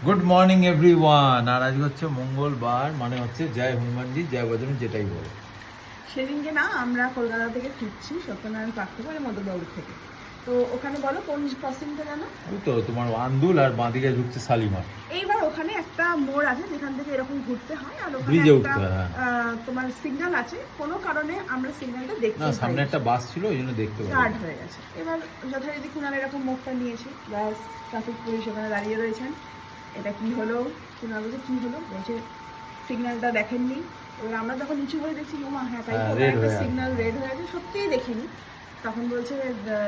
Good morning everyone. আর আজ হচ্ছে মঙ্গলবার, মানে হচ্ছে জয় হনুমানজি জয় বজরং, যেটাই বলো। সেদিনকে না আমরা কলকাতা থেকে ফিরছি সত্যনারায়ণ পার্ক থেকে, মানে মধ্যদৌড় থেকে। তো ওখানে বলো কোন ক্রসিংটা জানো? ওই তো তোমার আন্দুল, আর বাঁদিকে ঢুকছে শালিমার। এইবার ওখানে একটা মোড় আছে যেখান থেকে এরকম ঘুরতে হয়, আর ওখানে ব্রিজে একটা উঠতে হয়, হ্যাঁ। তোমার সিগন্যাল আছে। কোনো কারণে আমরা সিগন্যালটা দেখতে না, সামনে একটা বাস ছিল, ওই জন্য দেখতে পাই। গার্ড হয়ে গেছে। এবার যথারীতি কুণাল এরকম মুখটা নিয়েছে, ব্যাস ট্রাফিক পুলিশ ওখানে দাঁড়িয়ে রয়েছেন। এটা কি হলো? কুণাল বলছে কি হলো? বলছে সিগন্যালটা দেখেননি। এবার আমরা যখন নিচু হয়ে দেখছি ওমা হ্যাঁ তাই সিগন্যাল রেড হয়ে আছে, সত্যিই দেখিনি। তখন বলছে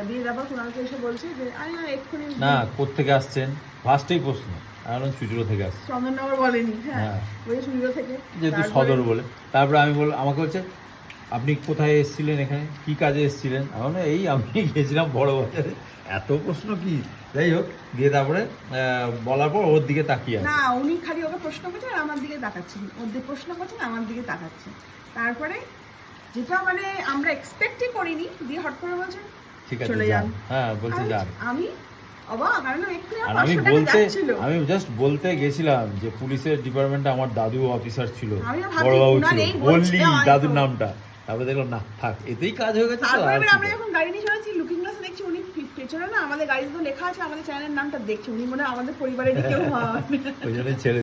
দিয়ে তারপর কুণালকে এসে বলছে যে আরে না এক্ষুনি না, কোত্থেকে আসছেন ফার্স্টেই প্রশ্ন। আমি চুচুড়ো থেকে আসছি। চন্দননগর বলেনি, হ্যাঁ বলছে চুচুড়ো থেকে, যেহেতু সদর বলে। তারপরে আমি আমাকে বলছে আপনি কোথায় এসেছিলেন, এখানে কি কাজে এসেছিলেন? আমি এই আমি গেছিলাম বড় বাজারে। এত প্রশ্ন কি, যাই হোক। দিয়ে তারপরে বলার পর ওর দিকে তাকিয়ে আছে। না, উনি খালি ওকে প্রশ্ন করছেন আর আমার দিকে তাকাচ্ছেন, ওর দিকে প্রশ্ন করছেন আমার দিকে তাকাচ্ছেন। তারপরে যেটা মানে আমরা এক্সপেক্টই করিনি, দিয়ে হট করে বলছেন ঠিক আছে চলে যান। হ্যাঁ বলছে যান। আমি অবাক, কারণ এক্ষুনি আর আমার 500 টাকা যাচ্ছিল। আমি জাস্ট বলতে গেছিলাম যে পুলিশের ডিপার্টমেন্টে আমার দাদু অফিসার ছিল, আমিও ভাবছি বড়বাবু কুণাল ছিল, এই বললি বলছে, দাদুর নামটা। তারপরে দেখলাম না থাক, এতেই কাজ হয়ে গেছে। তো তারপরে আর এবার কি আমরা করব? যখন গাড়ি নিয়ে চলেছি লুকিং গ্লাসে দেখছি উনি পেছনে না আমাদের গাড়িতে লেখা আছে আমাদের চ্যানেলের নামটা দেখছি, উনি মনে হয় আমাদের পরিবারেরই কেউ হয়। ওই জন্যই ছেড়ে